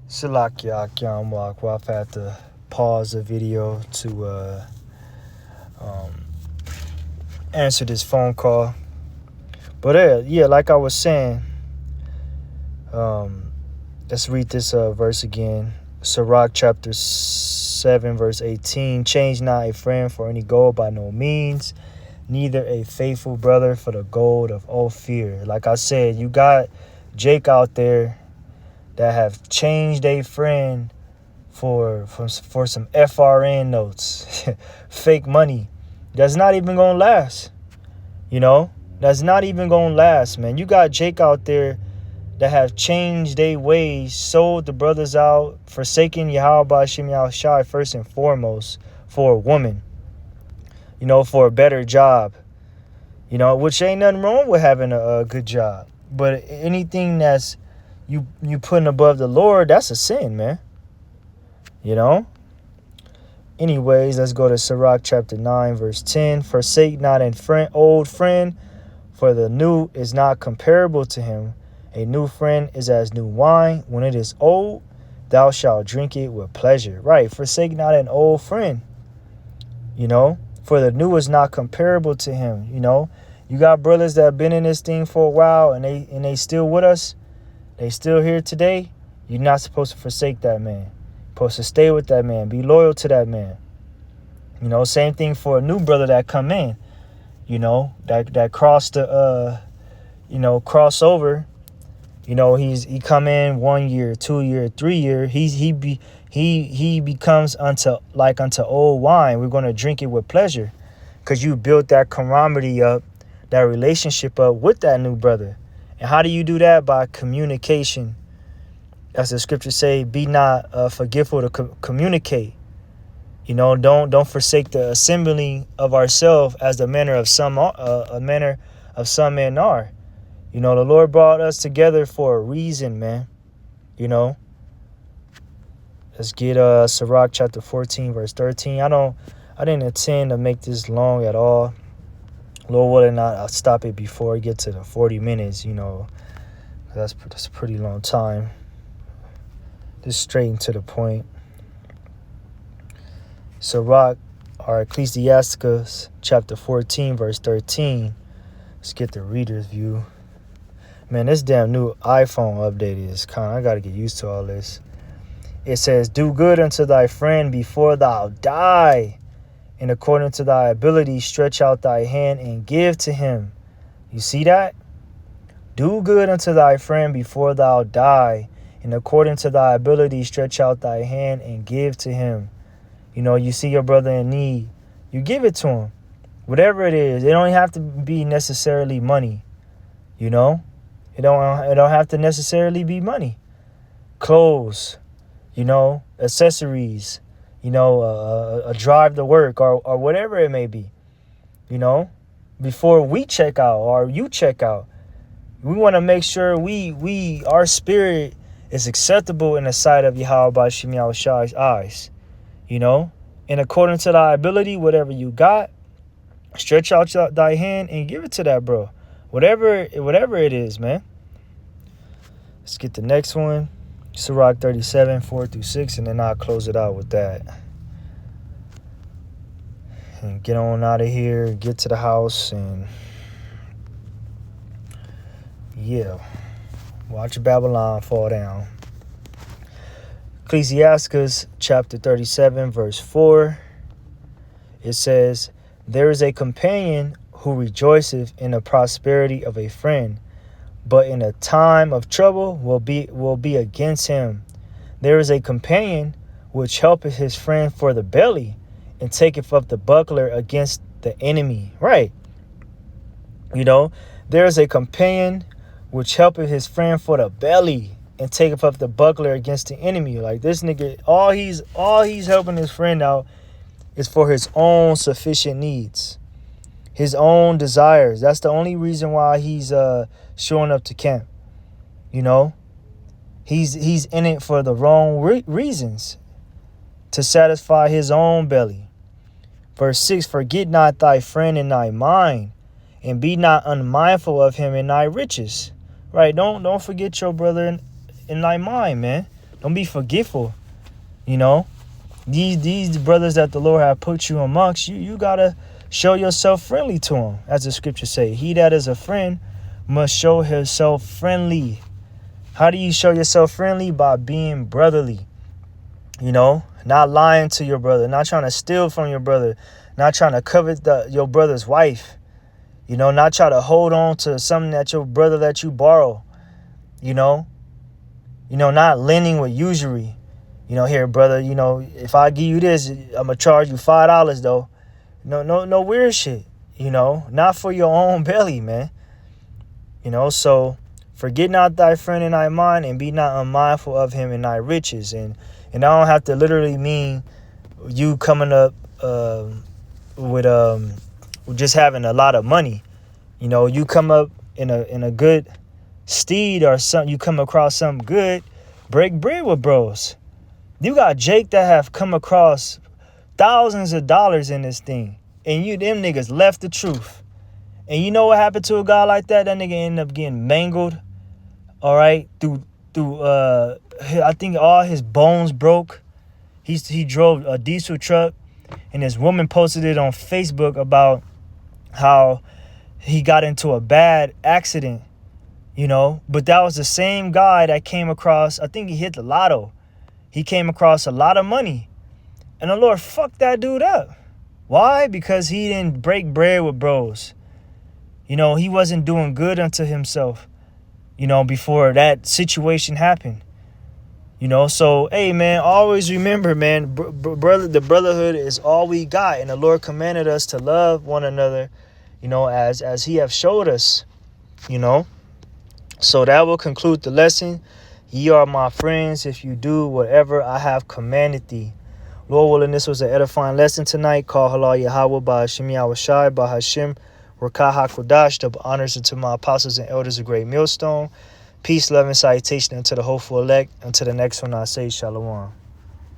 Salakia Akyamwak. Well, I've had to pause the video to answer this phone call. But yeah, like I was saying, let's read this verse again. Sirach chapter 7, verse 18. Change not a friend for any gold by no means, neither a faithful brother for the gold of Ophir. Like I said, you got Jake out there that have changed a friend for some FRN notes, fake money. That's not even gonna last. That's not even gonna last, man. You got Jake out there that have changed their ways, sold the brothers out, forsaken Yahweh Shem Shai first and foremost for a woman, for a better job, which ain't nothing wrong with having a good job. But anything that's you putting above the Lord, that's a sin, man. Anyways, let's go to Sirach chapter 9, verse 10. Forsake not an old friend, for the new is not comparable to him. A new friend is as new wine. When it is old, thou shalt drink it with pleasure. Right, forsake not an old friend. For the new is not comparable to him. You got brothers that have been in this thing for a while and they still with us. They still here today. You're not supposed to forsake that man. You're supposed to stay with that man. Be loyal to that man. Same thing for a new brother that come in. That cross the cross over. He come in 1 year, 2 year, 3 year. He becomes unto old wine. We're gonna drink it with pleasure, because you built that camaraderie up, that relationship up with that new brother. And how do you do that? By communication. As the scriptures say, be not forgetful to communicate. Don't forsake the assembling of ourselves, as the manner of some men are. The Lord brought us together for a reason, man. Let's get Sirach chapter 14, verse 13. I didn't intend to make this long at all. Lord willing, I'll stop it before I get to the 40 minutes, That's a pretty long time. Just straight into the point. Sirach, or Ecclesiasticus chapter 14, verse 13. Let's get the reader's view. Man, this damn new iPhone update is I got to get used to all this. It says, do good unto thy friend before thou die, and according to thy ability stretch out thy hand and give to him. You see that? Do good unto thy friend before thou die, and according to thy ability stretch out thy hand and give to him. You see your brother in need, you give it to him. Whatever it is, it don't have to be necessarily money. It don't have to necessarily be money. Clothes, accessories, a drive to work, or whatever it may be. Before we check out or you check out, we want to make sure our spirit is acceptable in the sight of Yahweh Shem Shai's eyes. And according to thy ability, whatever you got, stretch out thy hand and give it to that bro. Whatever it is, man. Let's get the next one. Sirach 37, 4-6, and then I'll close it out with that. And get on out of here, get to the house, and yeah, watch Babylon fall down. Ecclesiasticus chapter 37, verse 4. It says, there is a companion who rejoiceth in the prosperity of a friend, but in a time of trouble will be against him. There is a companion which helpeth his friend for the belly, and taketh up the buckler against the enemy. Right. There is a companion which helpeth his friend for the belly, and taketh up the buckler against the enemy. Like this nigga, all he's helping his friend out is for his own sufficient needs, his own desires. That's the only reason why he's showing up to camp. He's in it for the wrong reasons, to satisfy his own belly. Verse 6, forget not thy friend in thy mind, and be not unmindful of him in thy riches. Right? Don't forget your brother in thy mind, man. Don't be forgetful. You know, these brothers that the Lord have put you amongst, you gotta show yourself friendly to them, as the scriptures say. He that is a friend must show himself friendly. How do you show yourself friendly? By being brotherly. You know, not lying to your brother, not trying to steal from your brother, not trying to covet your brother's wife. You know, not try to hold on to something that your brother let you borrow. You know, not lending with usury. You know, here, brother, you know, if I give you this, I'm going to charge you $5 though. No weird shit, you know, not for your own belly, man. You know, so forget not thy friend in thy mind, and be not unmindful of him in thy riches. And I don't have to literally mean you coming up with just having a lot of money. You know, you come up in a good steed or something, you come across something good, break bread with bros. You got Jake that have come across thousands of dollars in this thing, and them niggas left the truth. And you know what happened to a guy like that? That nigga ended up getting mangled. All right, through I think all his bones broke. He drove a diesel truck, and this woman posted it on Facebook about how he got into a bad accident, you know. But that was the same guy that came across, I think he hit the lotto. He came across a lot of money. And the Lord fucked that dude up. Why? Because he didn't break bread with bros. You know, he wasn't doing good unto himself, you know, before that situation happened. You know, so, hey, man, always remember, man, brother, the brotherhood is all we got. And the Lord commanded us to love one another, you know, as he have showed us, you know. So that will conclude the lesson. Ye are my friends if you do whatever I have commanded thee. Lord willing, this was an edifying lesson tonight. Call Halal Yahweh by Hashem Yahushai by Hashem Rakah HaKodash. Double honors unto my apostles and elders of Great Millstone. Peace, love, and salutation unto the hopeful elect. Until the next one, I say Shalom.